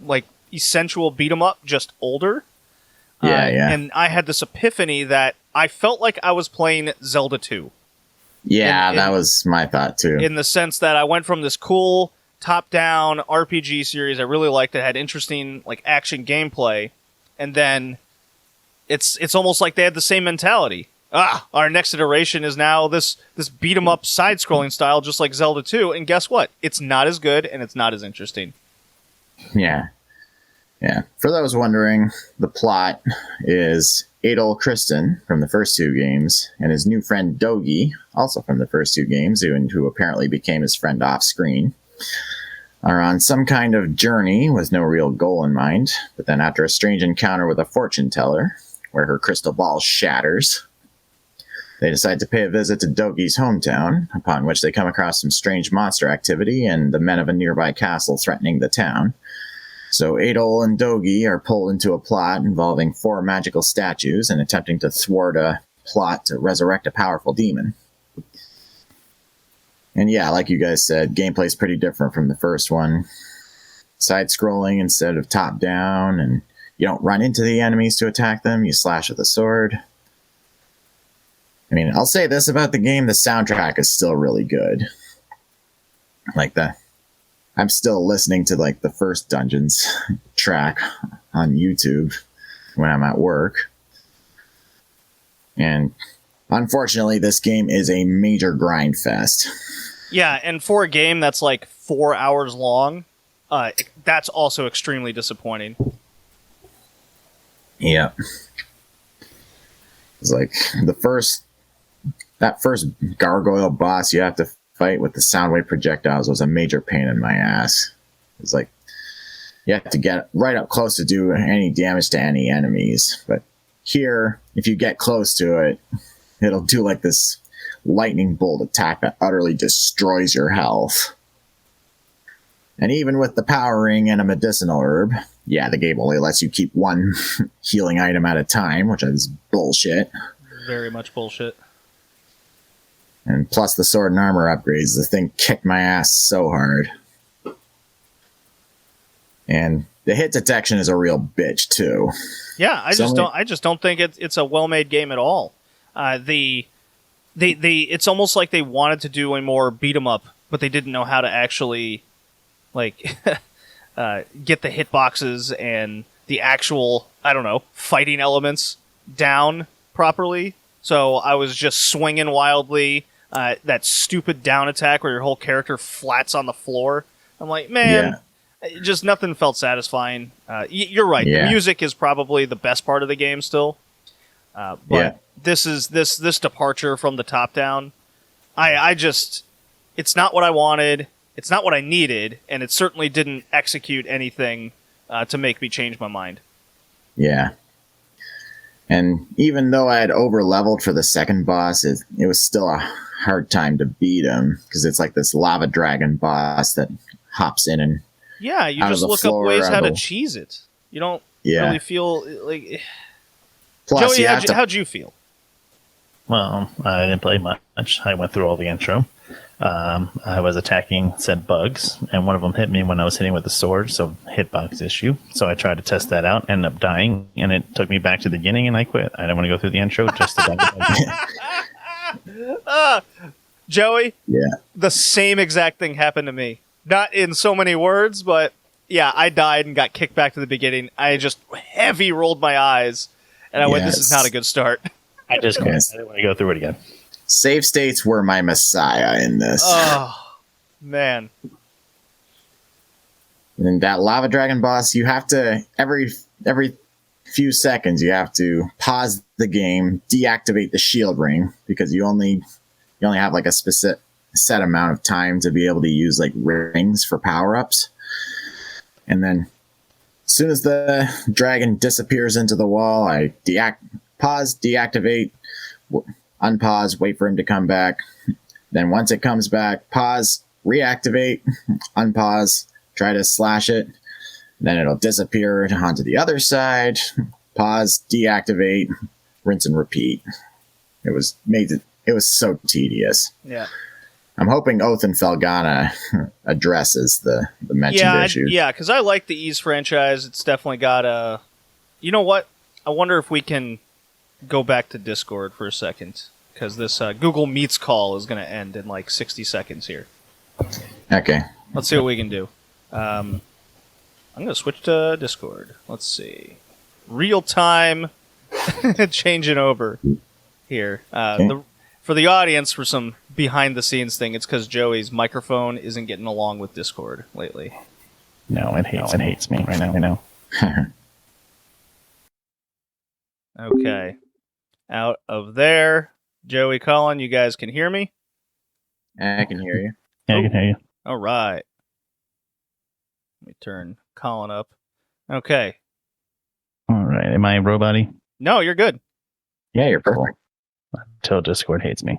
like essential beat-em-up, just older. Yeah. And I had this epiphany that I felt like I was playing Zelda 2. Yeah, that was my thought, too. In the sense that I went from this cool top-down RPG series I really liked that had interesting like action gameplay, and then it's almost like they had the same mentality. Our next iteration is now this beat 'em up side scrolling style, just like Zelda 2, and guess what? It's not as good and it's not as interesting. Yeah. For those wondering, the plot is Adol Kristen from the first two games and his new friend Dogi, also from the first two games, who apparently became his friend off screen, are on some kind of journey with no real goal in mind. But then after a strange encounter with a fortune teller, where her crystal ball shatters, they decide to pay a visit to Dogi's hometown, upon which they come across some strange monster activity and the men of a nearby castle threatening the town. So Adol and Dogi are pulled into a plot involving 4 magical statues and attempting to thwart a plot to resurrect a powerful demon. And yeah, like you guys said, gameplay's pretty different from the first one. Side-scrolling instead of top-down, and you don't run into the enemies to attack them, you slash with a sword. I mean, I'll say this about the game, the soundtrack is still really good. I'm still listening to the first Dungeons track on YouTube when I'm at work. And unfortunately, this game is a major grind fest. Yeah, and for a game that's like 4 hours long, that's also extremely disappointing. Yeah. It's like that first gargoyle boss you have to fight with the soundwave projectiles was a major pain in my ass. It's like you have to get right up close to do any damage to any enemies. But here, if you get close to it, it'll do like this lightning bolt attack that utterly destroys your health. And even with the power ring and a medicinal herb, yeah, the game only lets you keep one healing item at a time, which is bullshit. Very much bullshit. And plus the sword and armor upgrades, the thing kicked my ass so hard. And the hit detection is a real bitch too. Yeah, I just don't think it's a well-made game at all. It's almost like they wanted to do a more beat 'em up, but they didn't know how to actually get the hitboxes and the actual, I don't know, fighting elements down properly. So I was just swinging wildly. That stupid down attack where your whole character flats on the floor. I'm like, man, just nothing felt satisfying. You're right. Yeah. The music is probably the best part of the game still. But this is this departure from the top down. It's not what I wanted. It's not what I needed, and it certainly didn't execute anything to make me change my mind. Yeah. And even though I had over-leveled for the second boss, it was still a hard time to beat him, because it's like this lava dragon boss that hops in and you just look up ways how to cheese it. You don't really feel like... Plus, Joey, how'd you feel? Well, I didn't play much. I went through all the intro. I was attacking said bugs, and one of them hit me when I was hitting with the sword, so hitbox issue. So I tried to test that out, ended up dying, and it took me back to the beginning, and I quit. I didn't want to go through the intro just to die. Joey, the same exact thing happened to me. Not in so many words, but yeah, I died and got kicked back to the beginning. I just heavy rolled my eyes, and I went, this is not a good start. I just quit. I didn't want to go through it again. Save states were my messiah in this. Oh, man. And that lava dragon boss, you have to, every few seconds, you have to pause the game, deactivate the shield ring, because you only have like a specific set amount of time to be able to use like rings for power-ups. And then as soon as the dragon disappears into the wall, I pause, deactivate, unpause, wait for him to come back. Then once it comes back, pause, reactivate, unpause, try to slash it. Then it'll disappear onto the other side, pause, deactivate, rinse and repeat. It was so tedious. Yeah. I'm hoping Oath and Felghana addresses the mentioned issues. Yeah, because I like the Ys franchise. It's definitely got a... You know what? I wonder if we can go back to Discord for a second, because this Google Meets call is going to end in like 60 seconds here. Okay. Let's see what we can do. I'm going to switch to Discord. Let's see. Real time changing over here. Okay. For the audience, for some behind-the-scenes thing, it's because Joey's microphone isn't getting along with Discord lately. No, it hates me right now. I know. Okay. Out of there. Joey, Colin, you guys can hear me? I can hear you. Yeah, I can hear you. All right. Let me turn Colin up. Okay. All right. Am I robot-y? No, you're good. Yeah, you're perfect. Until Discord hates me.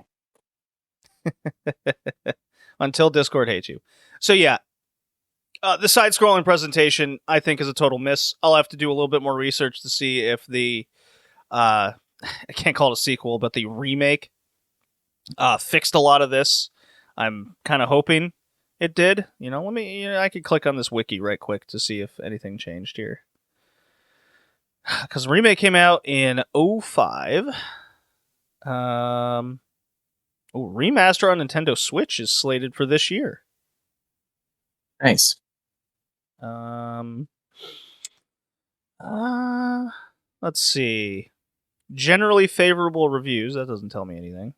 Until Discord hates you. So yeah, the side-scrolling presentation I think is a total miss. I'll have to do a little bit more research to see if the I can't call it a sequel, but the remake fixed a lot of this. I'm kind of hoping it did. I could click on this wiki right quick to see if anything changed here. Because the remake came out in 2005. Remaster on Nintendo Switch is slated for this year. Nice. Let's see. Generally favorable reviews. That doesn't tell me anything.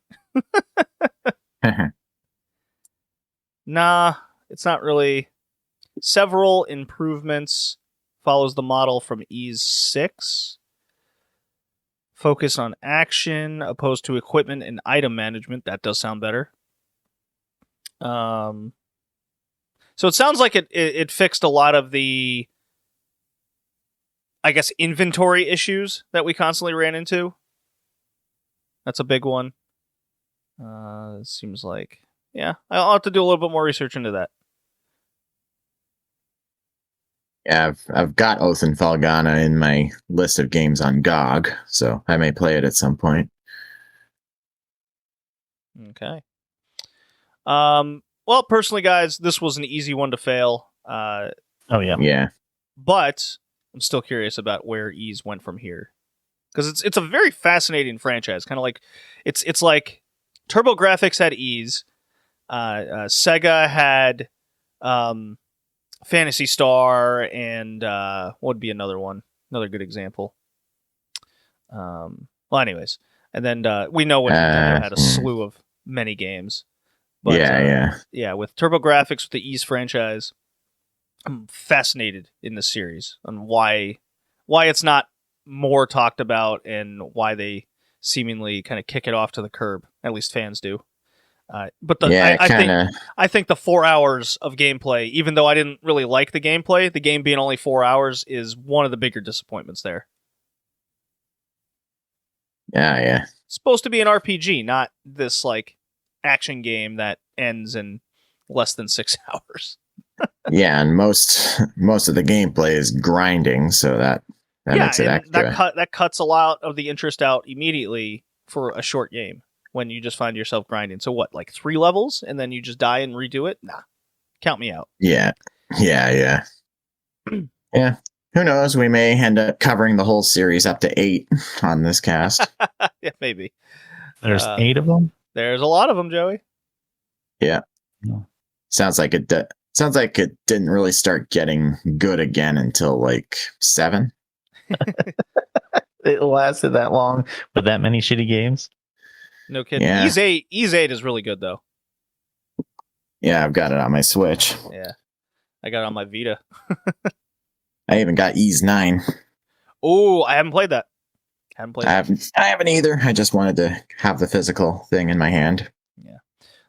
Nah, it's not really. Several improvements. Follows the model from Ys 6. Focus on action opposed to equipment and item management. That does sound better. So it sounds like it fixed a lot of the, I guess, inventory issues that we constantly ran into. That's a big one. It seems like, yeah, I'll have to do a little bit more research into that. Yeah, I've got Oath and Felghana in my list of games on GOG, so I may play it at some point. Okay. Well, personally, guys, this was an easy one to fail. Oh, yeah. Yeah. But I'm still curious about where Ys went from here, because it's a very fascinating franchise. Kind of like it's like TurboGrafx had Ys, Sega had Phantasy Star, and what would be another good example? Well, anyways, and then we know what Nintendo had a slew of many games. But, yeah. With TurboGrafx, with the Ys franchise, I'm fascinated in this series and why it's not more talked about and why they seemingly kind of kick it off to the curb. At least fans do. But I think the 4 hours of gameplay, even though I didn't really like the gameplay, the game being only 4 hours is one of the bigger disappointments there. Yeah. It's supposed to be an RPG, not this like action game that ends in less than 6 hours. Yeah, and most of the gameplay is grinding, so that makes it extra. That cuts a lot of the interest out immediately for a short game when you just find yourself grinding. So what, like 3 levels and then you just die and redo it? Nah, count me out. Yeah. Yeah. Who knows? We may end up covering the whole series up to 8 on this cast. Yeah, maybe. There's 8 of them? There's a lot of them, Joey. Yeah. Sounds like it didn't really start getting good again until like 7. It lasted that long with that many shitty games? No kidding. Yeah. Ys 8 is really good, though. Yeah, I've got it on my Switch. Yeah. I got it on my Vita. I even got Ys 9. Oh, I haven't played that. I haven't either. I just wanted to have the physical thing in my hand. Yeah.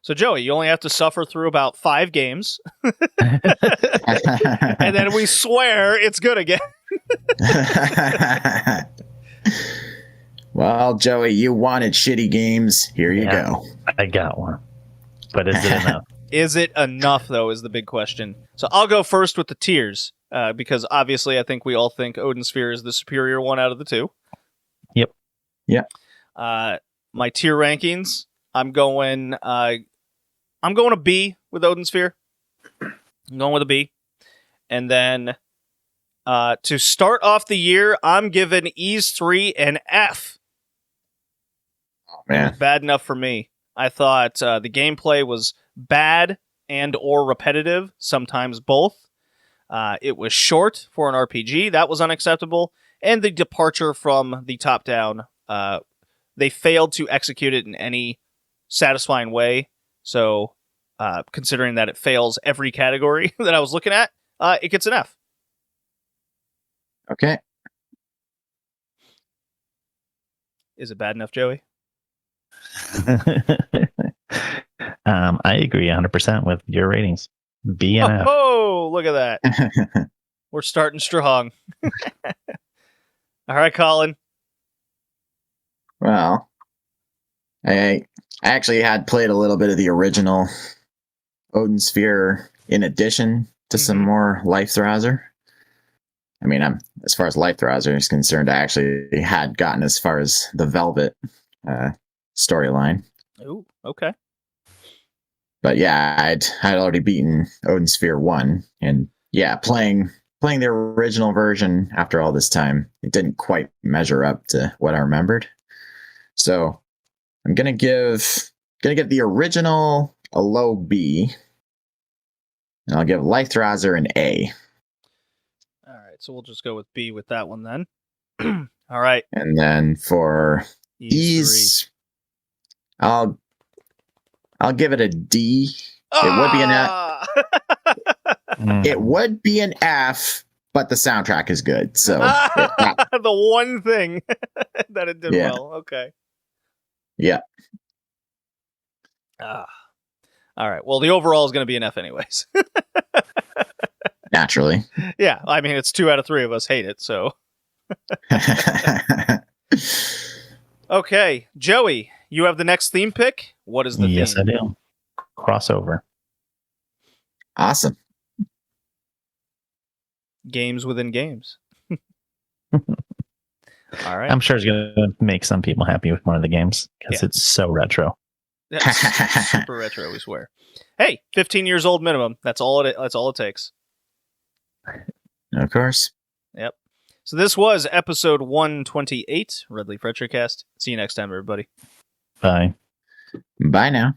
So Joey, you only have to suffer through about 5 games, and then we swear it's good again. Well, Joey, you wanted shitty games. Here you go. I got one. But is it enough? Is it enough, though, is the big question. So I'll go first with the tiers, because obviously I think we all think Odin Sphere is the superior one out of the 2. Yep. Yeah. My tier rankings, I'm going a B with Odin Sphere. I'm going with a B. And then to start off the year, I'm giving Ys 3 an F. Oh, man. Bad enough for me. I thought the gameplay was bad and or repetitive, sometimes both. It was short for an RPG. That was unacceptable. And the departure from the top-down, they failed to execute it in any satisfying way. So, considering that it fails every category that I was looking at, it gets an F. Okay. Is it bad enough, Joey? I agree 100% with your ratings. B and F. Oh, look at that. We're starting strong. All right, Colin. Well, I actually had played a little bit of the original Odin Sphere in addition to some more Life Thrasher. I mean, as far as Life Thrasher is concerned, I actually had gotten as far as the Velvet storyline. Ooh, okay. But yeah, I'd already beaten Odin Sphere 1, and yeah, playing the original version after all this time, it didn't quite measure up to what I remembered. So I'm gonna give the original a low B, and I'll give Life Thrasher an A. All right, so we'll just go with B with that one then. All right. And then for Ys, I'll give it a D. It would be an F. It would be an F, but the soundtrack is good. So the one thing that it did well. Okay. Yeah. All right. Well, the overall is going to be an F anyways. Naturally. Yeah. I mean, it's 2 out of 3 of us hate it. So. Okay, Joey, you have the next theme pick. What is the theme? Yes, I do. Crossover. Awesome. Games within games. All right. I'm sure it's going to make some people happy with one of the games because it's so retro. That's super retro, we swear. Hey, 15 years old minimum. That's all it takes. Of course. Yep. So this was episode 128, Red Leaf Retrocast. See you next time, everybody. Bye. Bye now.